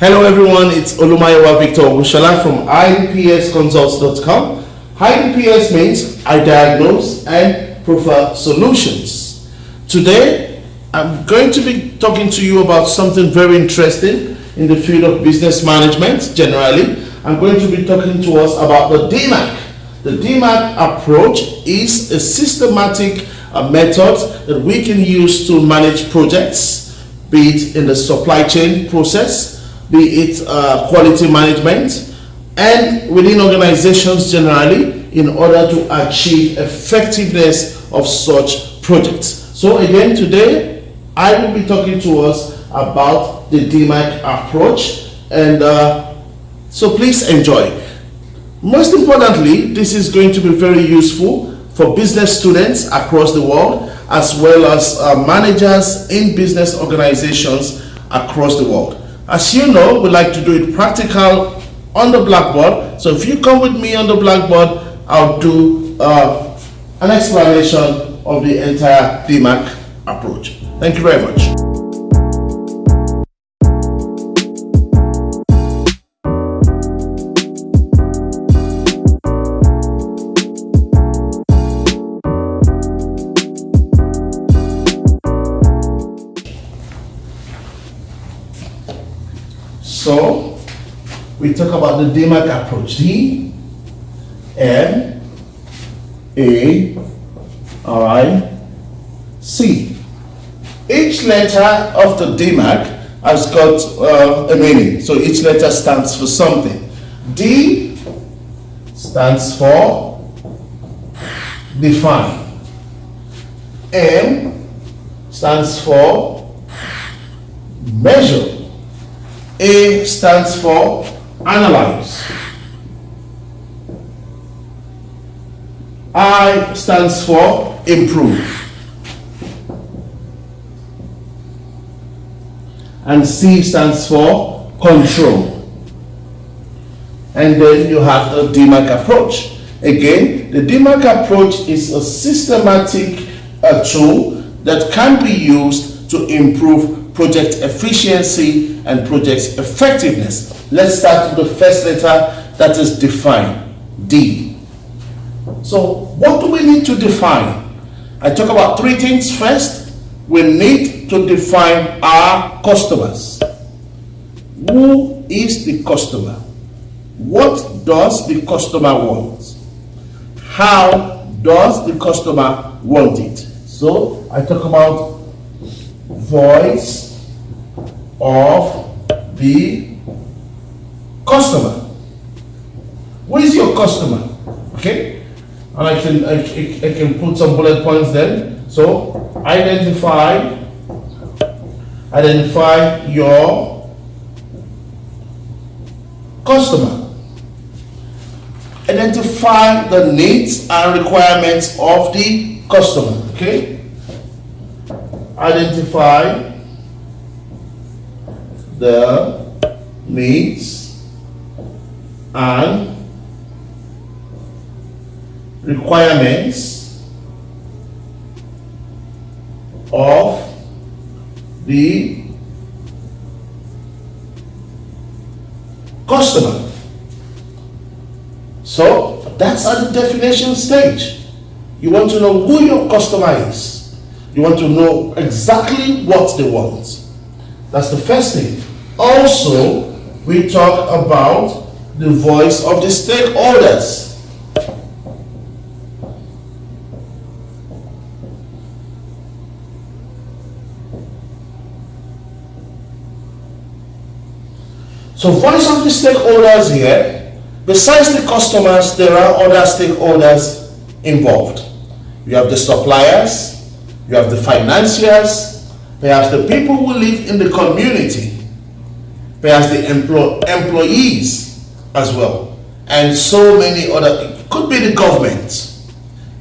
Hello everyone, it's Olumayowa Victor Ogunsola from iDPSconsults.com. iDPS means I diagnose and proffer solutions. Today, I'm going to be talking to you about something very interesting in the field of business management generally. I'm going to be talking to us about the DMAIC. The DMAIC approach is a systematic method that we can use to manage projects, be it in the supply chain process, be it quality management, and within organizations generally, in order to achieve effectiveness of such projects. So again, today I will be talking to us about the DMAIC approach, and so please enjoy. Most importantly, this is going to be very useful for business students across the world, as well as managers in business organizations across the world. As you know, we like to do it practical on the blackboard. So if you come with me on the blackboard, I'll do an explanation of the entire DMAIC approach. Thank you very much. So we talk about the DMAIC approach. D-M-A-I-C. Each letter of the DMAIC has got a meaning. So each letter stands for something. D stands for define. M stands for measure. A stands for analyze. I stands for improve. And C stands for control. And then you have the DMAIC approach. Again, the DMAIC approach is a systematic tool that can be used to improve project efficiency and project effectiveness. Let's start with the first letter, that is define, D. So what do we need to define? I talk about three things first. We need to define our customers. Who is the customer? What does the customer want? How does the customer want it? So I talk about voice of the customer. Who is your customer? Okay, and I can put some bullet points then. So identify your customer. Identify the needs and requirements of the customer. Okay, identify the needs and requirements of the customer. So that's at the definition stage. You want to know who your customer is. You want to know exactly what they want. That's the first thing. Also, we talk about the voice of the stakeholders. So voice of the stakeholders here, besides the customers, there are other stakeholders involved. You have the suppliers, you have the financiers, perhaps the people who live in the community, perhaps the employees as well, and so many other. It could be the government,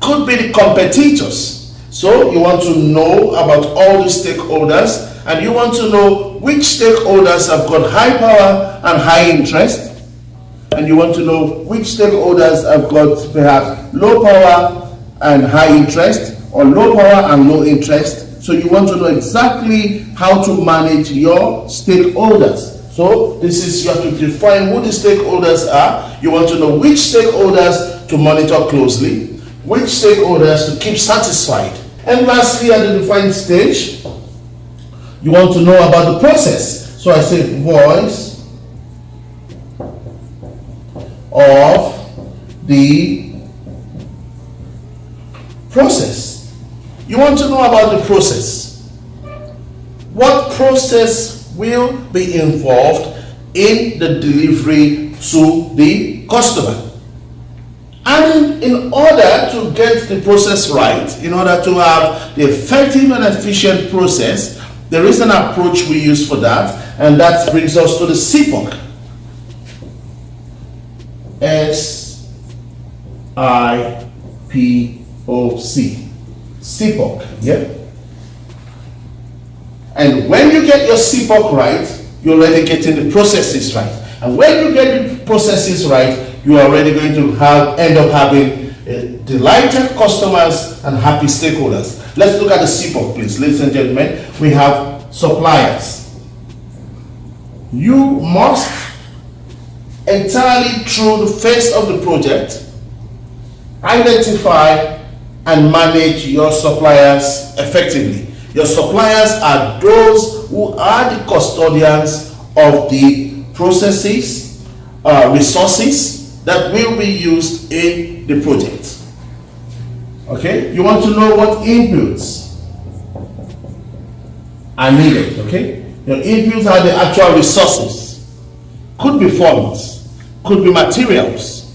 could be the competitors. So you want to know about all the stakeholders, and you want to know which stakeholders have got high power and high interest, and you want to know which stakeholders have got perhaps low power and high interest, or low power and low interest. So you want to know exactly how to manage your stakeholders. So this is, you have to define who the stakeholders are. You want to know which stakeholders to monitor closely, which stakeholders to keep satisfied. And lastly, at the defined stage, you want to know about the process. So I say voice of the process. You want to know about the process. What process will be involved in the delivery to the customer? And in order to get the process right, in order to have the effective and efficient process, there is an approach we use for that, and that brings us to the SIPOC. S-I-P-O-C. SIPOC, yeah? And when you get your SIPOC right, you're already getting the processes right. And when you get the processes right, you are already going to end up having delighted customers and happy stakeholders. Let's look at the SIPOC, please. Ladies and gentlemen, we have suppliers. You must entirely through the phase of the project identify and manage your suppliers effectively. Your suppliers are those who are the custodians of the processes, resources that will be used in the project. Okay, you want to know what inputs are needed. Okay, your inputs are the actual resources. Could be funds, could be materials.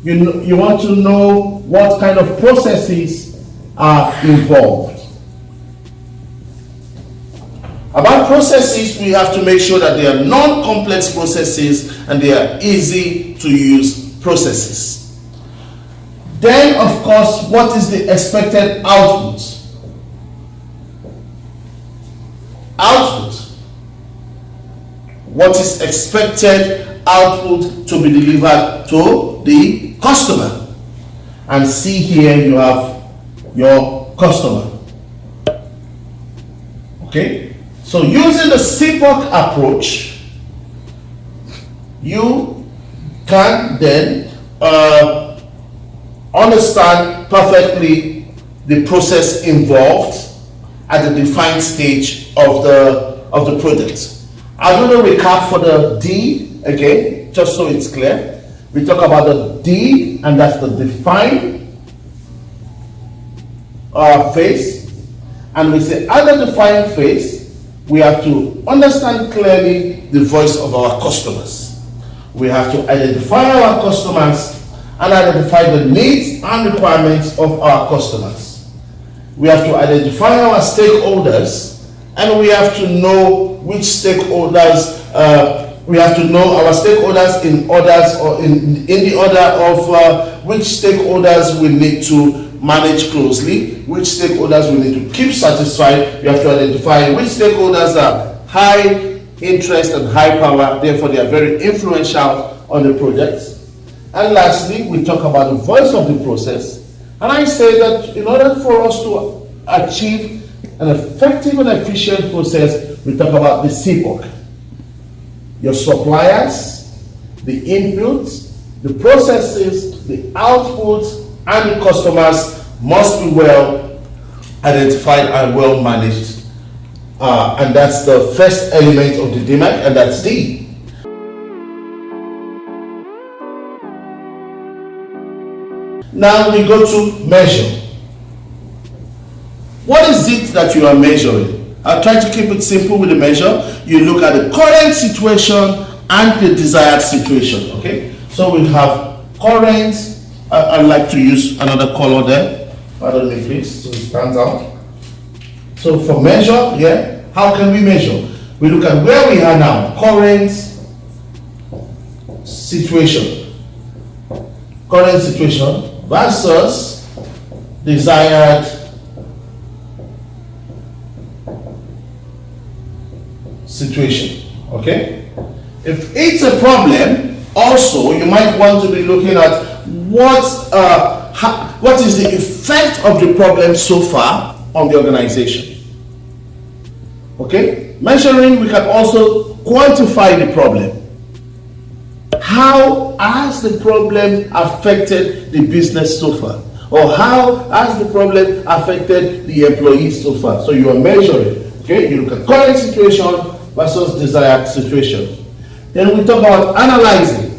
You want to know what kind of processes are involved. About processes, we have to make sure that they are non-complex processes and they are easy to use processes. Then, of course, what is the expected output? Output. What is expected output to be delivered to the customer? And see here you have your customer. Okay? So using the SIPOC approach, you can then understand perfectly the process involved at the defined stage of the project. I'm going to recap for the D again, just so it's clear. We talk about the D, and that's the define phase. And we say at the define phase, we have to understand clearly the voice of our customers. We have to identify our customers and identify the needs and requirements of our customers. We have to identify our stakeholders, and we have to know which stakeholders, we have to know our stakeholders in orders, or in the order of which stakeholders we need to manage closely, which stakeholders we need to keep satisfied. You have to identify which stakeholders are high interest and high power, therefore they are very influential on the projects. And lastly, we talk about the voice of the process. And I say that in order for us to achieve an effective and efficient process, we talk about the SIPOC. Your suppliers, the inputs, the processes, the outputs, and the customers must be well identified and well managed. And that's the first element of the DMAIC, and that's D. Now we go to measure. What is it that you are measuring? I'll try to keep it simple with the measure. You look at the current situation and the desired situation. Okay, so we have current. I'd like to use another color there. Pardon me, please, so it stands out. So for measure, yeah, how can we measure? We look at where we are now, current situation versus desired situation. Okay, if it's a problem, also you might want to be looking at what is the effect of the problem so far on the organization. Okay, measuring, we can also quantify the problem. How has the problem affected the business so far? Or how has the problem affected the employees so far? So you are measuring, okay? You look at current situation versus desired situation. Then we talk about analyzing.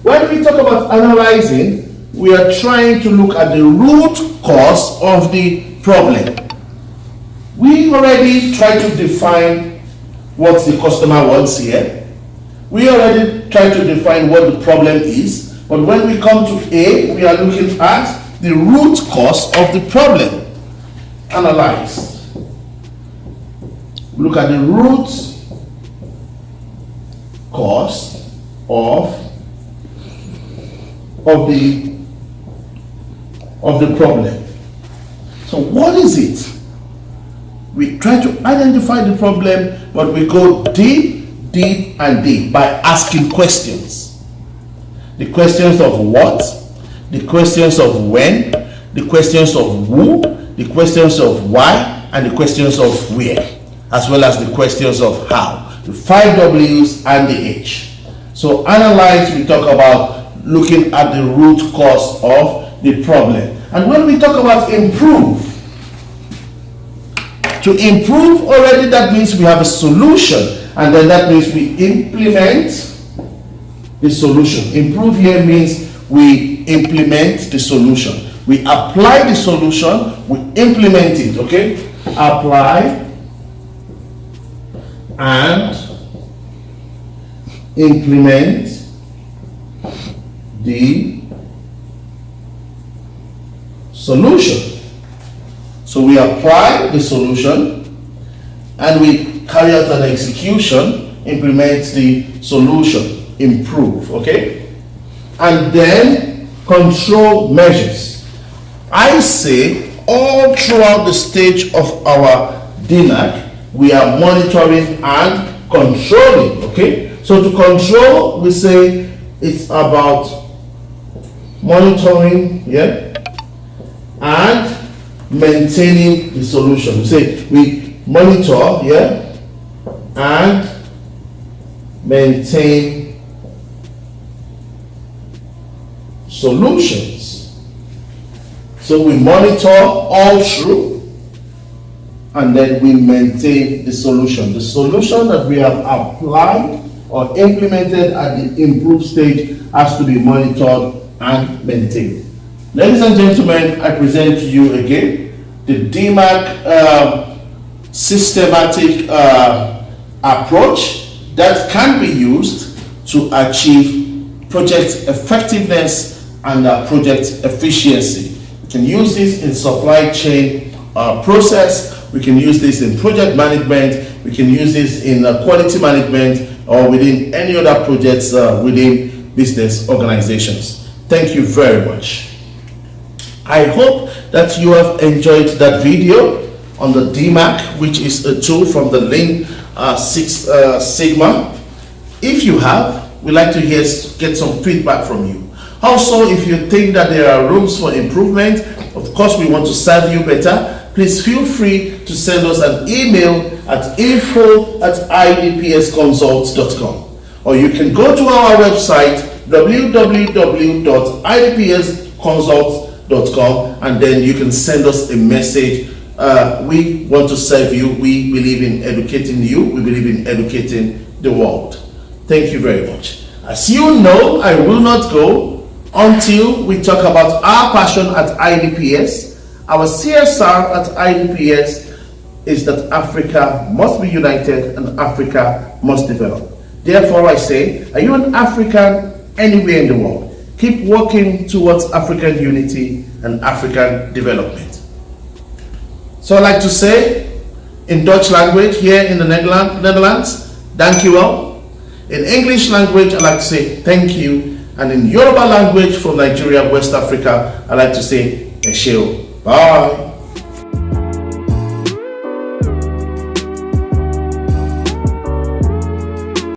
When we talk about analyzing, we are trying to look at the root cause of the problem. We already tried to define what the customer wants here. We already tried to define what the problem is. But when we come to A, we are looking at the root cause of the problem. Analyze. Look at the root cause of the problem. So what is it? We try to identify the problem, but we go deep and deep by asking questions. The questions of what, the questions of when, the questions of who, the questions of why, and the questions of where, as well as the questions of how. The 5 W's and the H. So analyze, we talk about looking at the root cause of the problem. And when we talk about improve, to improve already, that means we have a solution, and then that means we implement the solution. Improve here means we implement the solution. We apply the solution, we implement it, okay? Apply and implement the solution. So we apply the solution and we carry out an execution, implement the solution, improve, okay? And then control measures. I say all throughout the stage of our DMAIC, we are monitoring and controlling, okay? So to control, we say it's about monitoring, yeah, and maintaining the solution. We say we monitor, yeah, and maintain solutions. So we monitor all through, and then we maintain the solution. The solution that we have applied or implemented at the improved stage has to be monitored and maintained. Ladies and gentlemen, I present to you again the DMAIC systematic approach that can be used to achieve project effectiveness and project efficiency. We can use this in supply chain process, we can use this in project management, we can use this in quality management, or within any other projects within business organizations. Thank you very much. I hope that you have enjoyed that video on the DMAIC, which is a tool from the Lean Six Sigma. If you have, we'd like to get some feedback from you. Also, if you think that there are rooms for improvement, of course we want to serve you better, please feel free to send us an email at info@idpsconsults.com, or you can go to our website www.idpsconsults.com, and then you can send us a message. We want to serve you. We believe in educating you. We believe in educating the world. Thank you very much. As you know, I will not go until we talk about our passion at iDPS. Our CSR at iDPS is that Africa must be united and Africa must develop. Therefore, I say, are you an African anywhere in the world? Keep working towards African unity and African development. So I'd like to say, in Dutch language here in the Netherlands, thank you all. In English language, I'd like to say thank you. And in Yoruba language from Nigeria, West Africa, I'd like to say Esheo. Bye.